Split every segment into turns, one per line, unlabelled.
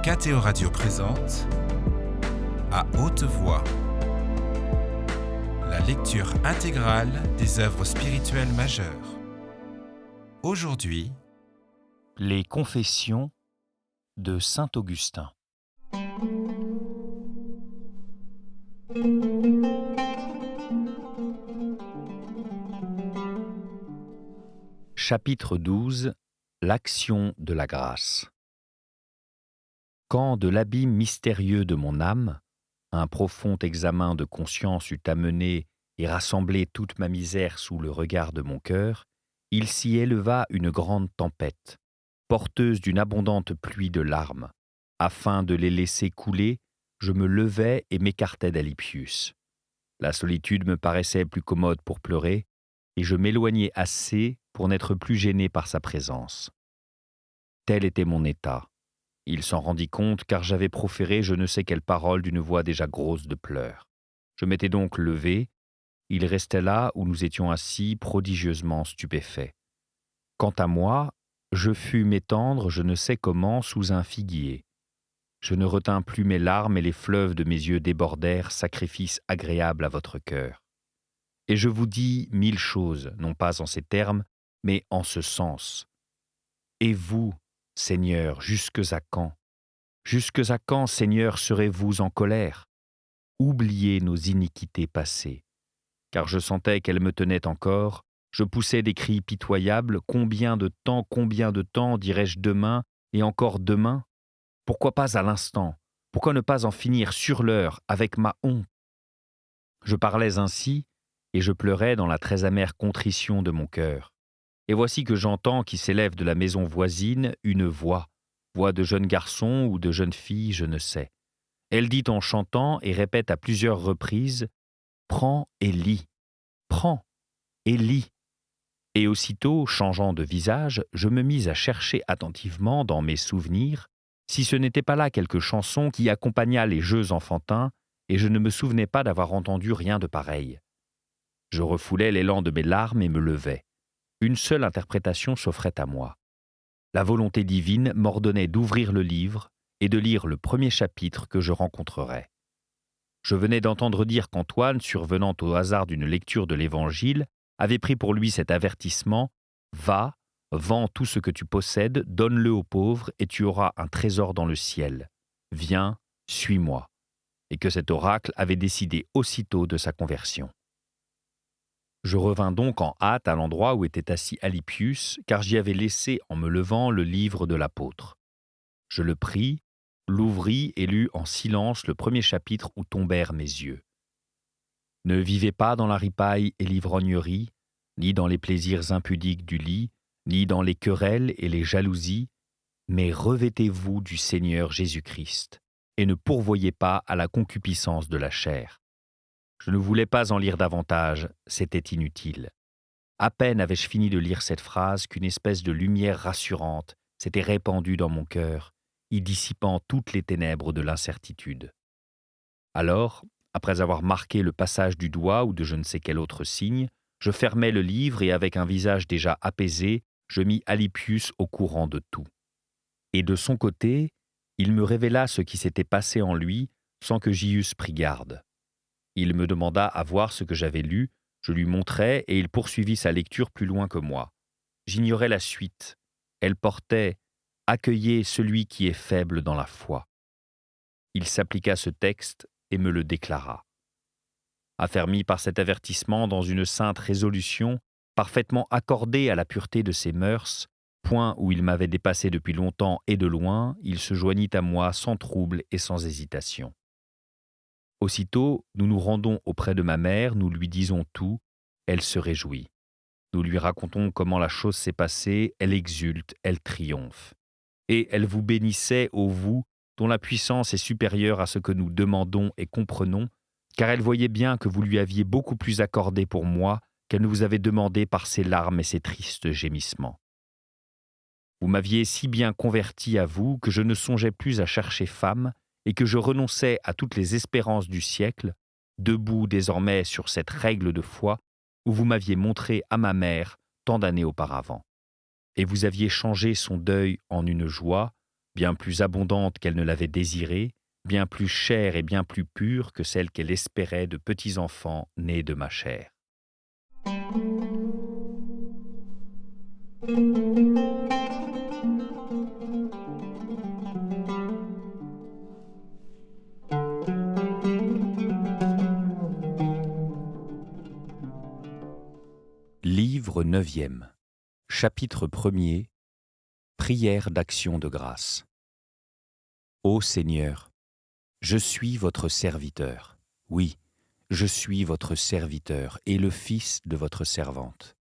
KTO Radio présente À haute voix la lecture intégrale des œuvres spirituelles majeures. Aujourd'hui,
Les Confessions de saint Augustin. Chapitre 12. L'action de la grâce. Quand de l'abîme mystérieux de mon âme, un profond examen de conscience eut amené et rassemblé toute ma misère sous le regard de mon cœur, il s'y éleva une grande tempête, porteuse d'une abondante pluie de larmes. Afin de les laisser couler, je me levai et m'écartai d'Alypius. La solitude me paraissait plus commode pour pleurer, et je m'éloignai assez pour n'être plus gêné par sa présence. Tel était mon état. Il s'en rendit compte car j'avais proféré je ne sais quelle parole d'une voix déjà grosse de pleurs. Je m'étais donc levé. Il restait là où nous étions assis, prodigieusement stupéfaits. Quant à moi, je fus m'étendre je ne sais comment sous un figuier. Je ne retins plus mes larmes et les fleuves de mes yeux débordèrent, sacrifice agréable à votre cœur. Et je vous dis 1000 choses, non pas en ces termes, mais en ce sens. Et vous, Seigneur, jusques à quand? Jusques à quand, Seigneur, serez-vous en colère? Oubliez nos iniquités passées. Car je sentais qu'elles me tenaient encore, je poussais des cris pitoyables, combien de temps, dirais-je demain, et encore demain? Pourquoi pas à l'instant? Pourquoi ne pas en finir sur l'heure avec ma honte? Je parlais ainsi, et je pleurais dans la très amère contrition de mon cœur. Et voici que j'entends qui s'élève de la maison voisine une voix de jeune garçon ou de jeune fille, je ne sais. Elle dit en chantant et répète à plusieurs reprises « Prends et lis, prends et lis ». Et aussitôt, changeant de visage, je me mis à chercher attentivement dans mes souvenirs si ce n'était pas là quelque chanson qui accompagna les jeux enfantins, et je ne me souvenais pas d'avoir entendu rien de pareil. Je refoulais l'élan de mes larmes et me levais. Une seule interprétation s'offrait à moi. La volonté divine m'ordonnait d'ouvrir le livre et de lire le premier chapitre que je rencontrerais. Je venais d'entendre dire qu'Antoine, survenant au hasard d'une lecture de l'Évangile, avait pris pour lui cet avertissement « Va, vends tout ce que tu possèdes, donne-le aux pauvres et tu auras un trésor dans le ciel. Viens, suis-moi » et que cet oracle avait décidé aussitôt de sa conversion. Je revins donc en hâte à l'endroit où était assis Alypius, car j'y avais laissé en me levant le livre de l'apôtre. Je le pris, l'ouvris et lus en silence le premier chapitre où tombèrent mes yeux. Ne vivez pas dans la ripaille et l'ivrognerie, ni dans les plaisirs impudiques du lit, ni dans les querelles et les jalousies, mais revêtez-vous du Seigneur Jésus-Christ, et ne pourvoyez pas à la concupiscence de la chair. Je ne voulais pas en lire davantage, c'était inutile. À peine avais-je fini de lire cette phrase qu'une espèce de lumière rassurante s'était répandue dans mon cœur, y dissipant toutes les ténèbres de l'incertitude. Alors, après avoir marqué le passage du doigt ou de je ne sais quel autre signe, je fermai le livre et avec un visage déjà apaisé, je mis Alypius au courant de tout. Et de son côté, il me révéla ce qui s'était passé en lui sans que j'y eusse pris garde. Il me demanda à voir ce que j'avais lu, je lui montrai et il poursuivit sa lecture plus loin que moi. J'ignorais la suite. Elle portait « Accueillez celui qui est faible dans la foi ». Il s'appliqua ce texte et me le déclara. Affermi par cet avertissement dans une sainte résolution, parfaitement accordée à la pureté de ses mœurs, point où il m'avait dépassé depuis longtemps et de loin, il se joignit à moi sans trouble et sans hésitation. Aussitôt, nous nous rendons auprès de ma mère, nous lui disons tout, elle se réjouit. Nous lui racontons comment la chose s'est passée, elle exulte, elle triomphe. Et elle vous bénissait, ô vous, dont la puissance est supérieure à ce que nous demandons et comprenons, car elle voyait bien que vous lui aviez beaucoup plus accordé pour moi qu'elle ne vous avait demandé par ses larmes et ses tristes gémissements. Vous m'aviez si bien converti à vous que je ne songeais plus à chercher femme, et que je renonçais à toutes les espérances du siècle, debout désormais sur cette règle de foi où vous m'aviez montré à ma mère tant d'années auparavant. Et vous aviez changé son deuil en une joie, bien plus abondante qu'elle ne l'avait désirée, bien plus chère et bien plus pure que celle qu'elle espérait de petits enfants nés de ma chair. Livre 9e, chapitre 1er, prière d'action de grâce. Ô Seigneur, je suis votre serviteur, oui, je suis votre serviteur et le fils de votre servante.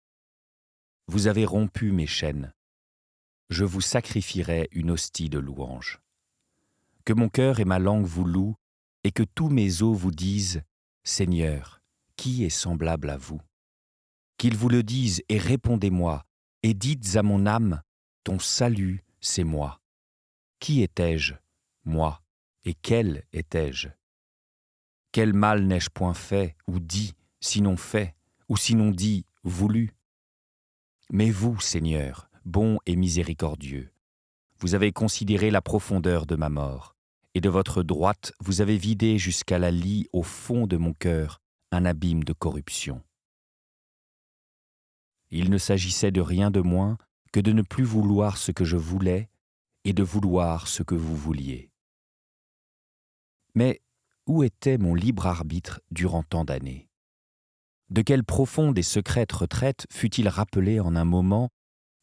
Vous avez rompu mes chaînes, je vous sacrifierai une hostie de louange. Que mon cœur et ma langue vous louent, et que tous mes os vous disent, Seigneur, qui est semblable à vous ? Qu'ils vous le disent et répondez-moi, et dites à mon âme, ton salut, c'est moi. Qui étais-je, moi, et quel étais-je ? Quel mal n'ai-je point fait, ou dit, sinon fait, ou sinon dit, voulu ? Mais vous, Seigneur, bon et miséricordieux, vous avez considéré la profondeur de ma mort, et de votre droite vous avez vidé jusqu'à la lie au fond de mon cœur un abîme de corruption. Il ne s'agissait de rien de moins que de ne plus vouloir ce que je voulais et de vouloir ce que vous vouliez. Mais où était mon libre arbitre durant tant d'années ? De quelle profonde et secrète retraite fut-il rappelé en un moment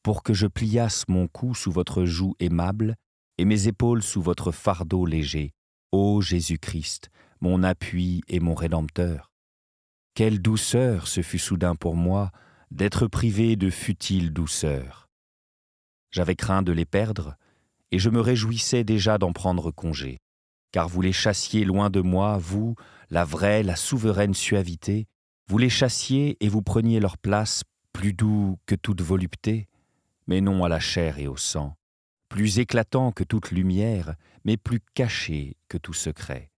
pour que je pliasse mon cou sous votre joug aimable et mes épaules sous votre fardeau léger, ô Jésus-Christ, mon appui et mon Rédempteur ? Quelle douceur ce fut soudain pour moi d'être privé de futiles douceurs. J'avais craint de les perdre, et je me réjouissais déjà d'en prendre congé, car vous les chassiez loin de moi, vous, la vraie, la souveraine suavité, vous les chassiez et vous preniez leur place, plus doux que toute volupté, mais non à la chair et au sang, plus éclatant que toute lumière, mais plus caché que tout secret,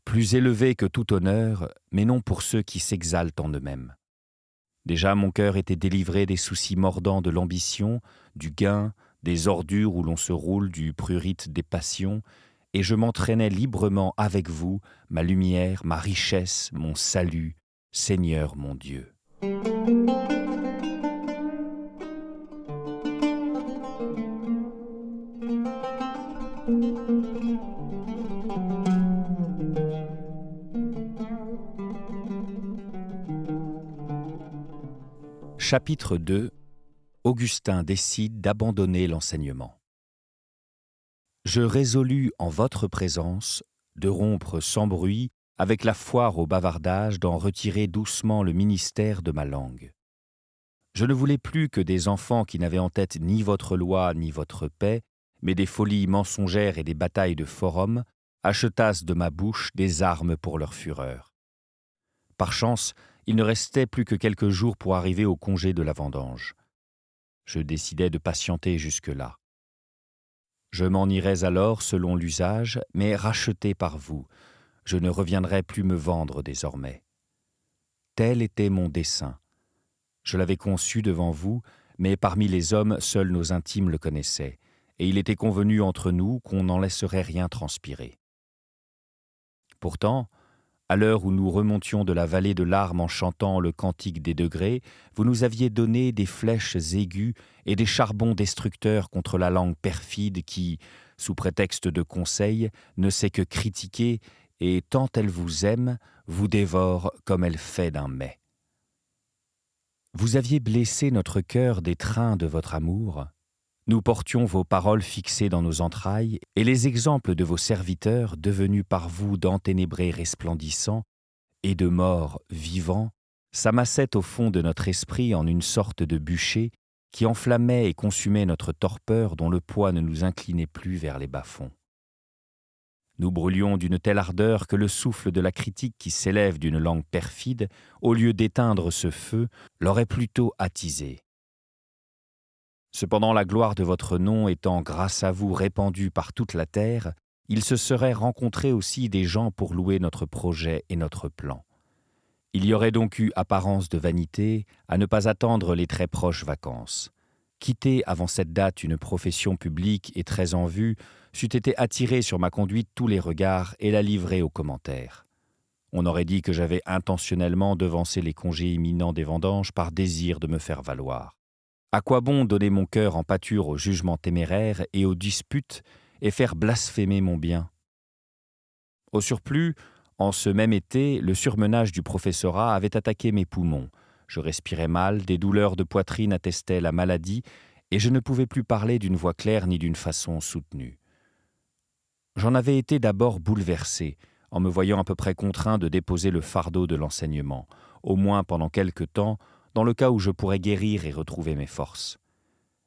plus élevé que tout honneur, mais non pour ceux qui s'exaltent en eux-mêmes. Déjà mon cœur était délivré des soucis mordants de l'ambition, du gain, des ordures où l'on se roule, du prurite des passions, et je m'entraînais librement avec vous, ma lumière, ma richesse, mon salut, Seigneur mon Dieu. Chapitre 2. Augustin décide d'abandonner l'enseignement. Je résolus en votre présence de rompre sans bruit avec la foire au bavardage, d'en retirer doucement le ministère de ma langue. Je ne voulais plus que des enfants qui n'avaient en tête ni votre loi ni votre paix, mais des folies mensongères et des batailles de forum, achetassent de ma bouche des armes pour leur fureur. Par chance, il ne restait plus que quelques jours pour arriver au congé de la vendange. Je décidai de patienter jusque-là. Je m'en irais alors selon l'usage, mais racheté par vous. Je ne reviendrai plus me vendre désormais. Tel était mon dessein. Je l'avais conçu devant vous, mais parmi les hommes, seuls nos intimes le connaissaient, et il était convenu entre nous qu'on n'en laisserait rien transpirer. Pourtant, à l'heure où nous remontions de la vallée de larmes en chantant le cantique des degrés, vous nous aviez donné des flèches aiguës et des charbons destructeurs contre la langue perfide qui, sous prétexte de conseil, ne sait que critiquer et, tant elle vous aime, vous dévore comme elle fait d'un mets. Vous aviez blessé notre cœur des trains de votre amour. Nous portions vos paroles fixées dans nos entrailles, et les exemples de vos serviteurs, devenus par vous d'enténébrés resplendissants et de morts vivants, s'amassaient au fond de notre esprit en une sorte de bûcher qui enflammait et consumait notre torpeur dont le poids ne nous inclinait plus vers les bas-fonds. Nous brûlions d'une telle ardeur que le souffle de la critique qui s'élève d'une langue perfide, au lieu d'éteindre ce feu, l'aurait plutôt attisé. Cependant, la gloire de votre nom étant grâce à vous répandue par toute la terre, il se serait rencontré aussi des gens pour louer notre projet et notre plan. Il y aurait donc eu apparence de vanité à ne pas attendre les très proches vacances. quitter avant cette date une profession publique et très en vue, c'eût été attirer sur ma conduite tous les regards et la livrer aux commentaires. On aurait dit que j'avais intentionnellement devancé les congés imminents des vendanges par désir de me faire valoir. À quoi bon donner mon cœur en pâture aux jugements téméraires et aux disputes et faire blasphémer mon bien? Au surplus, en ce même été, le surmenage du professorat avait attaqué mes poumons. Je respirais mal, des douleurs de poitrine attestaient la maladie, et je ne pouvais plus parler d'une voix claire ni d'une façon soutenue. J'en avais été d'abord bouleversé, en me voyant à peu près contraint de déposer le fardeau de l'enseignement, au moins pendant quelque temps, dans le cas où je pourrais guérir et retrouver mes forces.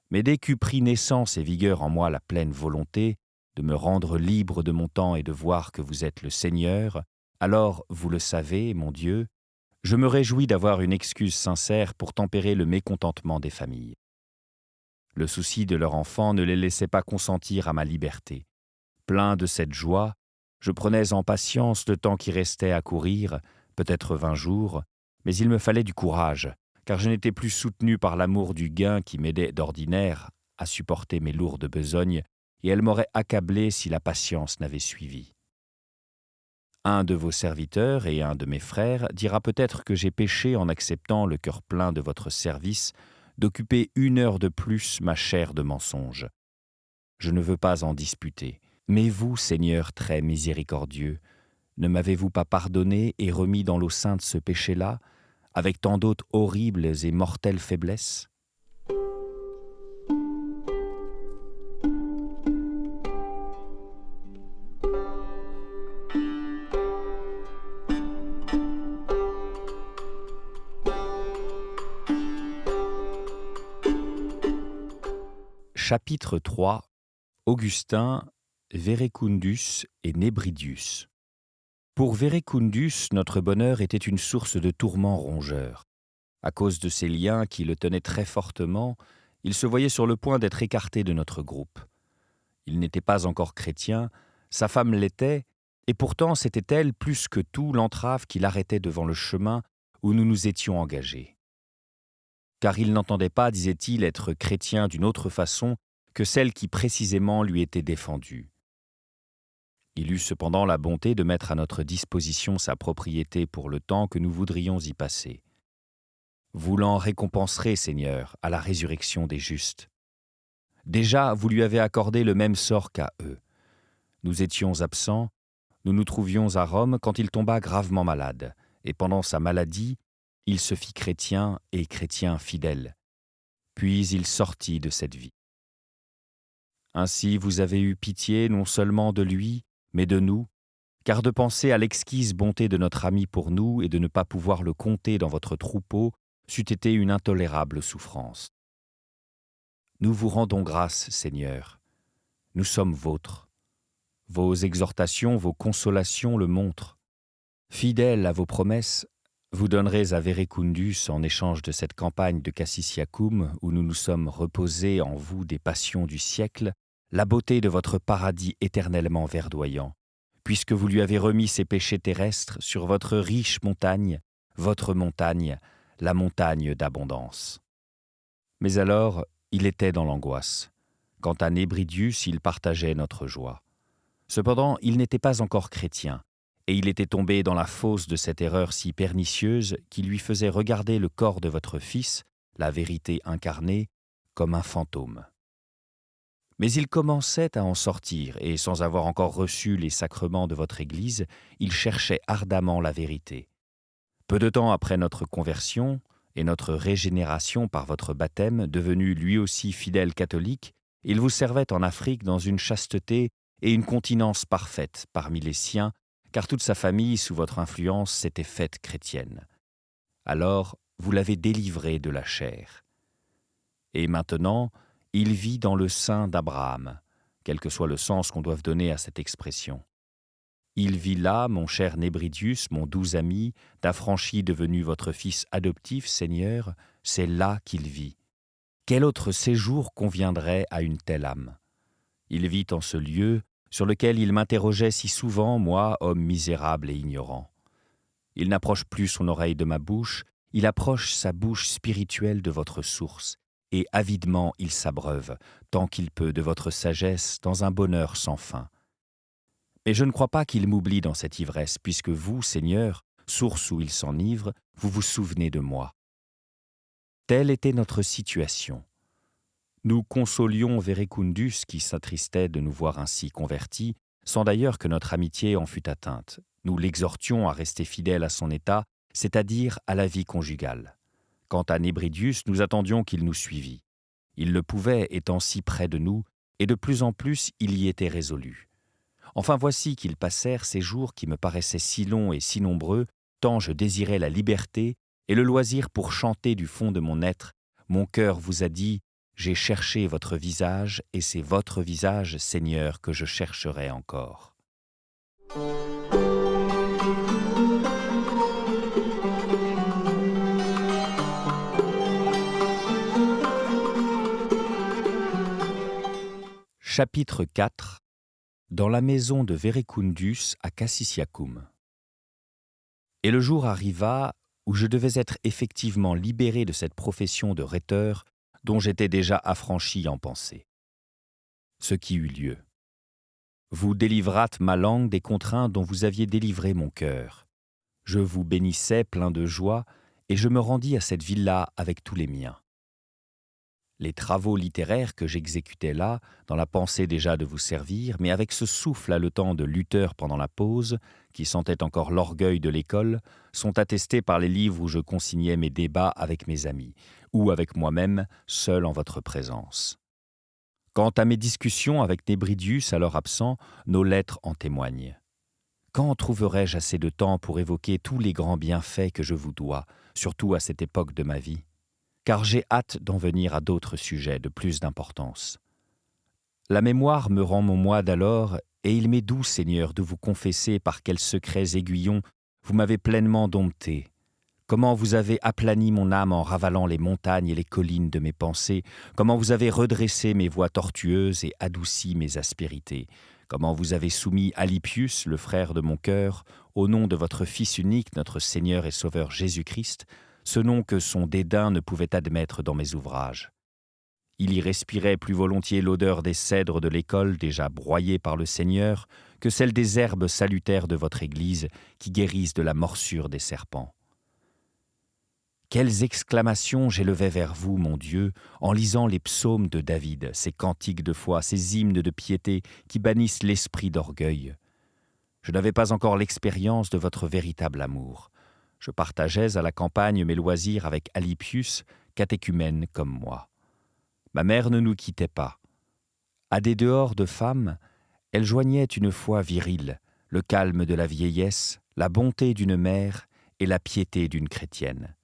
Mais dès qu'eut pris naissance et vigueur en moi la pleine volonté de me rendre libre de mon temps et de voir que vous êtes le Seigneur, alors, vous le savez, mon Dieu, je me réjouis d'avoir une excuse sincère pour tempérer le mécontentement des familles. Le souci de leur enfant ne les laissait pas consentir à ma liberté. Plein de cette joie, je prenais en patience le temps qui restait à courir, peut-être 20 jours, mais il me fallait du courage, car je n'étais plus soutenu par l'amour du gain qui m'aidait d'ordinaire à supporter mes lourdes besognes, et elle m'aurait accablé si la patience n'avait suivi. Un de vos serviteurs et un de mes frères dira peut-être que j'ai péché en acceptant le cœur plein de votre service d'occuper 1 heure de plus ma chair de mensonge. Je ne veux pas en disputer, mais vous, Seigneur très miséricordieux, ne m'avez-vous pas pardonné et remis dans l'eau sainte ce péché-là, avec tant d'autres horribles et mortelles faiblesses ? Chapitre 3. Augustin, Verecundus et Nébridius. Pour Verecundus, notre bonheur était une source de tourments rongeurs. À cause de ces liens qui le tenaient très fortement, il se voyait sur le point d'être écarté de notre groupe. Il n'était pas encore chrétien, sa femme l'était, et pourtant c'était elle plus que tout l'entrave qui l'arrêtait devant le chemin où nous nous étions engagés. Car il n'entendait pas, disait-il, être chrétien d'une autre façon que celle qui précisément lui était défendue. Il eut cependant la bonté de mettre à notre disposition sa propriété pour le temps que nous voudrions y passer. Vous l'en récompenserez, Seigneur, à la résurrection des justes. Déjà, vous lui avez accordé le même sort qu'à eux. Nous étions absents, nous nous trouvions à Rome quand il tomba gravement malade, et pendant sa maladie, il se fit chrétien et chrétien fidèle. Puis il sortit de cette vie. Ainsi vous avez eu pitié non seulement de lui, mais de nous, car de penser à l'exquise bonté de notre ami pour nous et de ne pas pouvoir le compter dans votre troupeau c'eût été une intolérable souffrance. Nous vous rendons grâce, Seigneur. Nous sommes vôtres. Vos exhortations, vos consolations le montrent. Fidèles à vos promesses, vous donnerez à Verecundus, en échange de cette campagne de Cassisiacum, où nous nous sommes reposés en vous des passions du siècle, la beauté de votre paradis éternellement verdoyant, puisque vous lui avez remis ses péchés terrestres sur votre riche montagne, votre montagne, la montagne d'abondance. Mais alors, il était dans l'angoisse. Quant à Nébridius, il partageait notre joie. Cependant, il n'était pas encore chrétien, et il était tombé dans la fosse de cette erreur si pernicieuse qui lui faisait regarder le corps de votre Fils, la vérité incarnée, comme un fantôme. Mais il commençait à en sortir, et sans avoir encore reçu les sacrements de votre Église, il cherchait ardemment la vérité. Peu de temps après notre conversion et notre régénération par votre baptême, devenu lui aussi fidèle catholique, il vous servait en Afrique dans une chasteté et une continence parfaite parmi les siens, car toute sa famille, sous votre influence, s'était faite chrétienne. Alors, vous l'avez délivré de la chair. Et maintenant, il vit dans le sein d'Abraham, quel que soit le sens qu'on doive donner à cette expression. Il vit là, mon cher Nébridius, mon doux ami, d'affranchi devenu votre fils adoptif, Seigneur, c'est là qu'il vit. Quel autre séjour conviendrait à une telle âme ? Il vit en ce lieu sur lequel il m'interrogeait si souvent, moi, homme misérable et ignorant. Il n'approche plus son oreille de ma bouche, il approche sa bouche spirituelle de votre source, et avidement il s'abreuve, tant qu'il peut, de votre sagesse dans un bonheur sans fin. Mais je ne crois pas qu'il m'oublie dans cette ivresse, puisque vous, Seigneur, source où il s'enivre, vous vous souvenez de moi. Telle était notre situation. Nous consolions Verecundus, qui s'attristait de nous voir ainsi convertis, sans d'ailleurs que notre amitié en fût atteinte. Nous l'exhortions à rester fidèle à son état, c'est-à-dire à la vie conjugale. Quant à Nébridius, nous attendions qu'il nous suivît. Il le pouvait, étant si près de nous, et de plus en plus il y était résolu. Enfin voici qu'ils passèrent ces jours qui me paraissaient si longs et si nombreux, tant je désirais la liberté et le loisir pour chanter du fond de mon être. Mon cœur vous a dit, j'ai cherché votre visage, et c'est votre visage, Seigneur, que je chercherai encore. Chapitre 4. Dans la maison de Verecundus à Cassisiacum. Et le jour arriva où je devais être effectivement libéré de cette profession de rhéteur dont j'étais déjà affranchi en pensée. Ce qui eut lieu. Vous délivrâtes ma langue des contraintes dont vous aviez délivré mon cœur. Je vous bénissais plein de joie, et je me rendis à cette villa avec tous les miens. Les travaux littéraires que j'exécutais là, dans la pensée déjà de vous servir, mais avec ce souffle haletant de lutteur pendant la pause, qui sentait encore l'orgueil de l'école, sont attestés par les livres où je consignais mes débats avec mes amis, ou avec moi-même, seul en votre présence. Quant à mes discussions avec Nébridius alors absent, nos lettres en témoignent. Quand trouverai-je assez de temps pour évoquer tous les grands bienfaits que je vous dois, surtout à cette époque de ma vie ? Car j'ai hâte d'en venir à d'autres sujets de plus d'importance. La mémoire me rend mon moi d'alors, et il m'est doux, Seigneur, de vous confesser par quels secrets aiguillons vous m'avez pleinement dompté, comment vous avez aplani mon âme en ravalant les montagnes et les collines de mes pensées, comment vous avez redressé mes voies tortueuses et adouci mes aspérités, comment vous avez soumis Alypius, le frère de mon cœur, au nom de votre Fils unique, notre Seigneur et Sauveur Jésus-Christ, ce nom que son dédain ne pouvait admettre dans mes ouvrages. Il y respirait plus volontiers l'odeur des cèdres de l'école déjà broyés par le Seigneur que celle des herbes salutaires de votre Église qui guérissent de la morsure des serpents. Quelles exclamations j'élevais vers vous, mon Dieu, en lisant les psaumes de David, ces cantiques de foi, ces hymnes de piété qui bannissent l'esprit d'orgueil. Je n'avais pas encore l'expérience de votre véritable amour. Je partageais à la campagne mes loisirs avec Alypius, catéchumène comme moi. Ma mère ne nous quittait pas. À des dehors de femmes, elle joignait une foi virile, le calme de la vieillesse, la bonté d'une mère et la piété d'une chrétienne.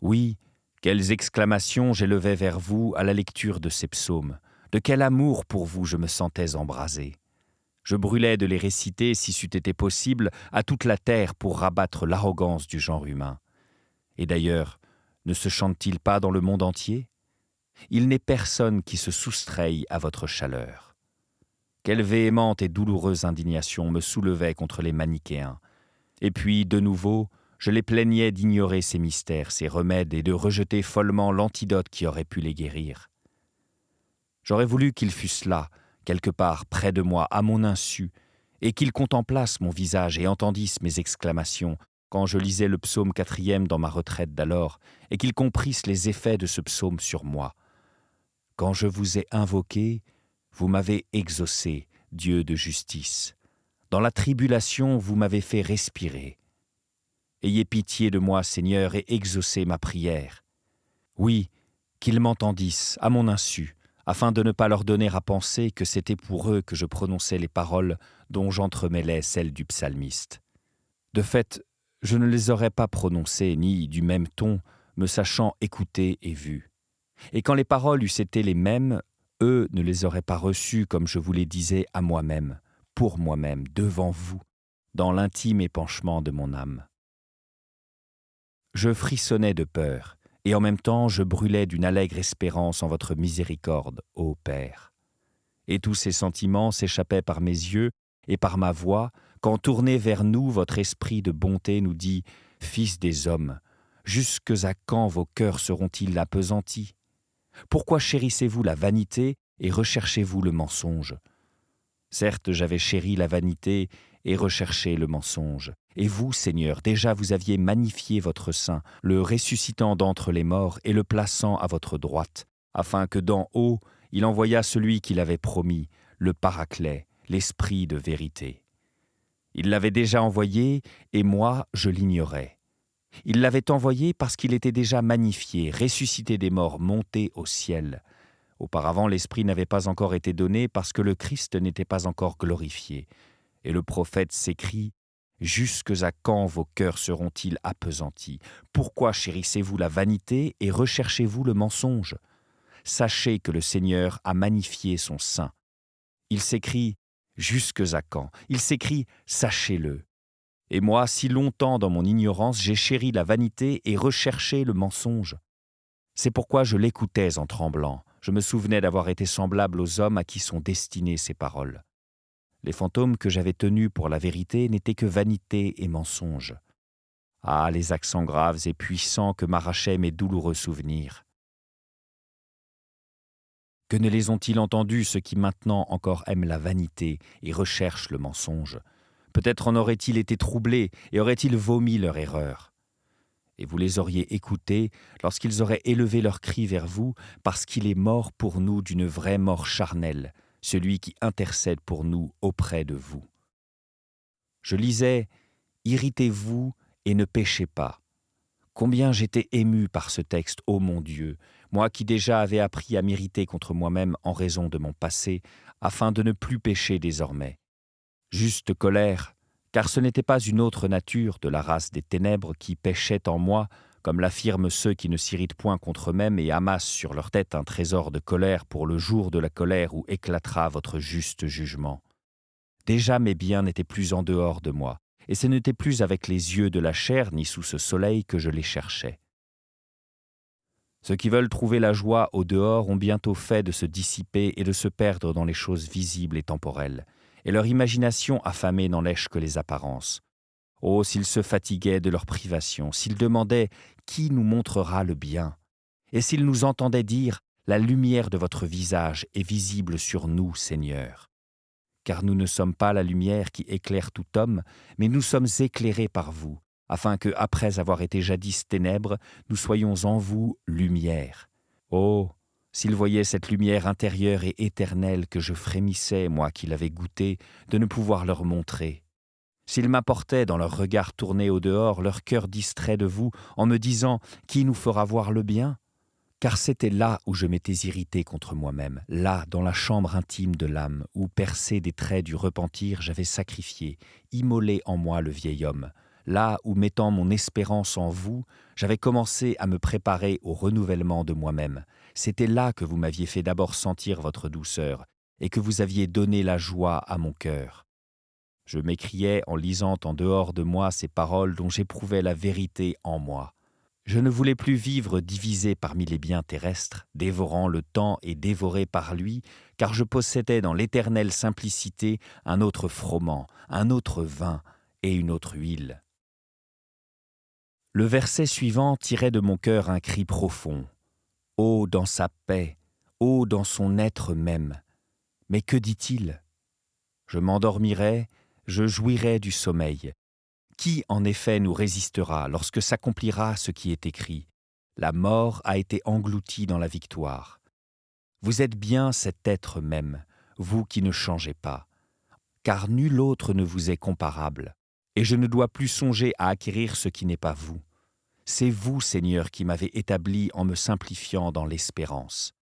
Oui, quelles exclamations j'élevais vers vous à la lecture de ces psaumes, de quel amour pour vous je me sentais embrasé. Je brûlais de les réciter, si c'eût été possible, à toute la terre pour rabattre l'arrogance du genre humain. Et d'ailleurs, ne se chante-t-il pas dans le monde entier ? Il n'est personne qui se soustraye à votre chaleur. Quelle véhémente et douloureuse indignation me soulevait contre les manichéens. Et puis, de nouveau, je les plaignais d'ignorer ces mystères, ces remèdes, et de rejeter follement l'antidote qui aurait pu les guérir. J'aurais voulu qu'ils fussent là, quelque part près de moi, à mon insu, et qu'ils contemplassent mon visage et entendissent mes exclamations quand je lisais le psaume 4e dans ma retraite d'alors, et qu'ils comprissent les effets de ce psaume sur moi. Quand je vous ai invoqué, vous m'avez exaucé, Dieu de justice. Dans la tribulation, vous m'avez fait respirer. Ayez pitié de moi, Seigneur, et exaucez ma prière. Oui, qu'ils m'entendissent, à mon insu, afin de ne pas leur donner à penser que c'était pour eux que je prononçais les paroles dont j'entremêlais celles du psalmiste. De fait, je ne les aurais pas prononcées, ni du même ton, me sachant écouté et vu. Et quand les paroles eussent été les mêmes, eux ne les auraient pas reçues comme je vous les disais à moi-même, pour moi-même, devant vous, dans l'intime épanchement de mon âme. Je frissonnais de peur, et en même temps je brûlais d'une allègre espérance en votre miséricorde, ô Père. Et tous ces sentiments s'échappaient par mes yeux et par ma voix, quand tourné vers nous, votre esprit de bonté nous dit « Fils des hommes, jusques à quand vos cœurs seront-ils appesantis ? Pourquoi chérissez-vous la vanité et recherchez-vous le mensonge? Certes, j'avais chéri la vanité et recherché le mensonge. Et vous, Seigneur, déjà vous aviez magnifié votre Saint, le ressuscitant d'entre les morts et le plaçant à votre droite, afin que d'en haut, il envoyât celui qu'il avait promis, le Paraclet, l'Esprit de vérité. Il l'avait déjà envoyé, et moi, je l'ignorais. Il l'avait envoyé parce qu'il était déjà magnifié, ressuscité des morts, monté au ciel. Auparavant, l'Esprit n'avait pas encore été donné parce que le Christ n'était pas encore glorifié. Et le prophète s'écrie « Jusques à quand vos cœurs seront-ils appesantis? Pourquoi chérissez-vous la vanité et recherchez-vous le mensonge? Sachez que le Seigneur a magnifié son Saint. » Il s'écrie « Jusques à quand ?» Il s'écrit « Sachez-le ». Et moi, si longtemps dans mon ignorance, j'ai chéri la vanité et recherché le mensonge. C'est pourquoi je l'écoutais en tremblant. Je me souvenais d'avoir été semblable aux hommes à qui sont destinées ces paroles. Les fantômes que j'avais tenus pour la vérité n'étaient que vanité et mensonge. Ah, les accents graves et puissants que m'arrachaient mes douloureux souvenirs. Que ne les ont-ils entendus ceux qui maintenant encore aiment la vanité et recherchent le mensonge? Peut-être en auraient-ils été troublés et auraient-ils vomi leur erreur. Et vous les auriez écoutés lorsqu'ils auraient élevé leur cri vers vous, parce qu'il est mort pour nous d'une vraie mort charnelle, celui qui intercède pour nous auprès de vous. Je lisais « Irritez-vous et ne péchez pas ». Combien j'étais ému par ce texte, ô mon Dieu, moi qui déjà avais appris à m'irriter contre moi-même en raison de mon passé, afin de ne plus pécher désormais. Juste colère, car ce n'était pas une autre nature de la race des ténèbres qui péchait en moi, comme l'affirment ceux qui ne s'irritent point contre eux-mêmes et amassent sur leur tête un trésor de colère pour le jour de la colère où éclatera votre juste jugement. Déjà mes biens n'étaient plus en dehors de moi, et ce n'était plus avec les yeux de la chair ni sous ce soleil que je les cherchais. Ceux qui veulent trouver la joie au dehors ont bientôt fait de se dissiper et de se perdre dans les choses visibles et temporelles, et leur imagination affamée n'en lèche que les apparences. Oh, s'ils se fatiguaient de leurs privations, s'ils demandaient « Qui nous montrera le bien ?» et s'ils nous entendaient dire « La lumière de votre visage est visible sur nous, Seigneur. » Car nous ne sommes pas la lumière qui éclaire tout homme, mais nous sommes éclairés par vous, afin que, après avoir été jadis ténèbres, nous soyons en vous lumière. Oh, s'ils voyaient cette lumière intérieure et éternelle que je frémissais, moi qui l'avais goûtée, de ne pouvoir leur montrer. S'ils m'apportaient dans leur regard tourné au dehors leur cœur distrait de vous, en me disant « Qui nous fera voir le bien ?» Car c'était là où je m'étais irrité contre moi-même, là, dans la chambre intime de l'âme, où, percé des traits du repentir, j'avais sacrifié, immolé en moi le vieil homme, là où, mettant mon espérance en vous, j'avais commencé à me préparer au renouvellement de moi-même. C'était là que vous m'aviez fait d'abord sentir votre douceur, et que vous aviez donné la joie à mon cœur. Je m'écriais en lisant en dehors de moi ces paroles dont j'éprouvais la vérité en moi. Je ne voulais plus vivre divisé parmi les biens terrestres, dévorant le temps et dévoré par lui, car je possédais dans l'éternelle simplicité un autre froment, un autre vin et une autre huile. Le verset suivant tirait de mon cœur un cri profond. Ô dans sa paix, ô dans son être même. Mais que dit-il? Je m'endormirai, je jouirai du sommeil. Qui en effet nous résistera lorsque s'accomplira ce qui est écrit? La mort a été engloutie dans la victoire. Vous êtes bien cet être même, vous qui ne changez pas, car nul autre ne vous est comparable, et je ne dois plus songer à acquérir ce qui n'est pas vous. C'est vous, Seigneur, qui m'avez établi en me simplifiant dans l'espérance.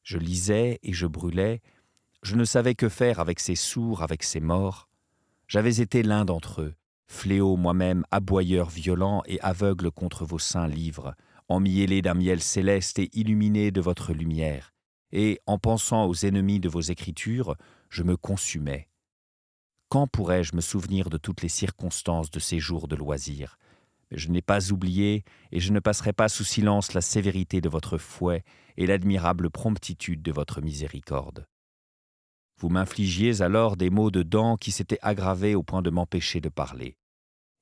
Je lisais et je brûlais, je ne savais que faire avec ces sourds, avec ces morts. J'avais été l'un d'entre eux, fléau moi-même, aboyeur violent et aveugle contre vos saints livres, emmiellé d'un miel céleste et illuminé de votre lumière, et, en pensant aux ennemis de vos écritures, je me consumais. Quand pourrais-je me souvenir de toutes les circonstances de ces jours de loisir? Mais je n'ai pas oublié, et je ne passerai pas sous silence la sévérité de votre fouet et l'admirable promptitude de votre miséricorde. Vous m'infligiez alors des maux de dents qui s'étaient aggravés au point de m'empêcher de parler.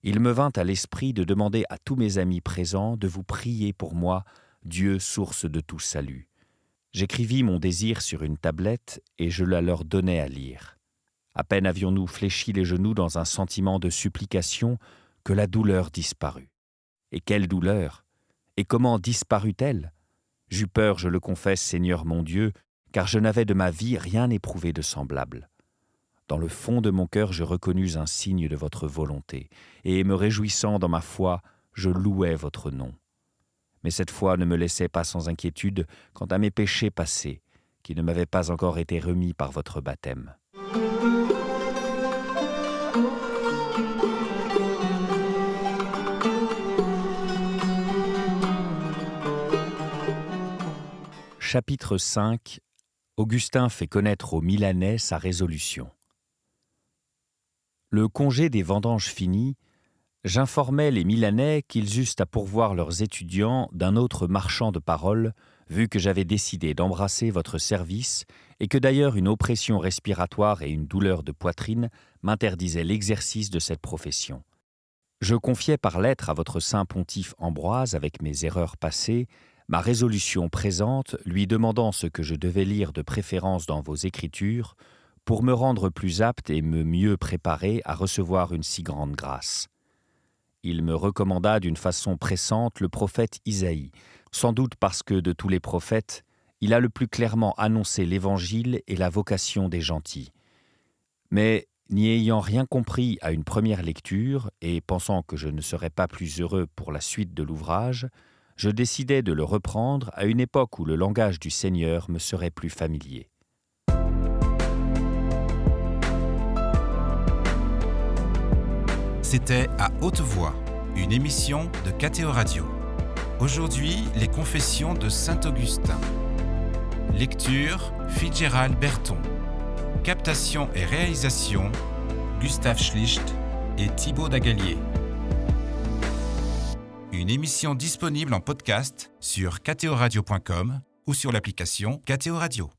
Il me vint à l'esprit de demander à tous mes amis présents de vous prier pour moi, Dieu source de tout salut. J'écrivis mon désir sur une tablette et je la leur donnai à lire. À peine avions-nous fléchi les genoux dans un sentiment de supplication que la douleur disparut. Et quelle douleur! Et comment disparut-elle? J'eus peur, je le confesse, Seigneur mon Dieu, car je n'avais de ma vie rien éprouvé de semblable. Dans le fond de mon cœur, je reconnus un signe de votre volonté, et me réjouissant dans ma foi, je louais votre nom. Mais cette foi ne me laissait pas sans inquiétude quant à mes péchés passés, qui ne m'avaient pas encore été remis par votre baptême. Chapitre 5. Augustin fait connaître aux Milanais sa résolution. Le congé des vendanges fini, j'informai les Milanais qu'ils eussent à pourvoir leurs étudiants d'un autre marchand de parole, vu que j'avais décidé d'embrasser votre service et que d'ailleurs une oppression respiratoire et une douleur de poitrine m'interdisaient l'exercice de cette profession. Je confiai par lettre à votre saint pontife Ambroise, avec mes erreurs passées, ma résolution présente, lui demandant ce que je devais lire de préférence dans vos écritures, pour me rendre plus apte et me mieux préparer à recevoir une si grande grâce. Il me recommanda d'une façon pressante le prophète Isaïe, sans doute parce que de tous les prophètes, il a le plus clairement annoncé l'Évangile et la vocation des gentils. Mais, n'y ayant rien compris à une première lecture, et pensant que je ne serais pas plus heureux pour la suite de l'ouvrage, je décidai de le reprendre à une époque où le langage du Seigneur me serait plus familier.
C'était À haute voix, une émission de KTO Radio. Aujourd'hui, les confessions de Saint Augustin. Lecture, Fitzgerald Berton. Captation et réalisation, Gustave Schlicht et Thibaut Dagalier. Une émission disponible en podcast sur ktoradio.com ou sur l'application KTO Radio.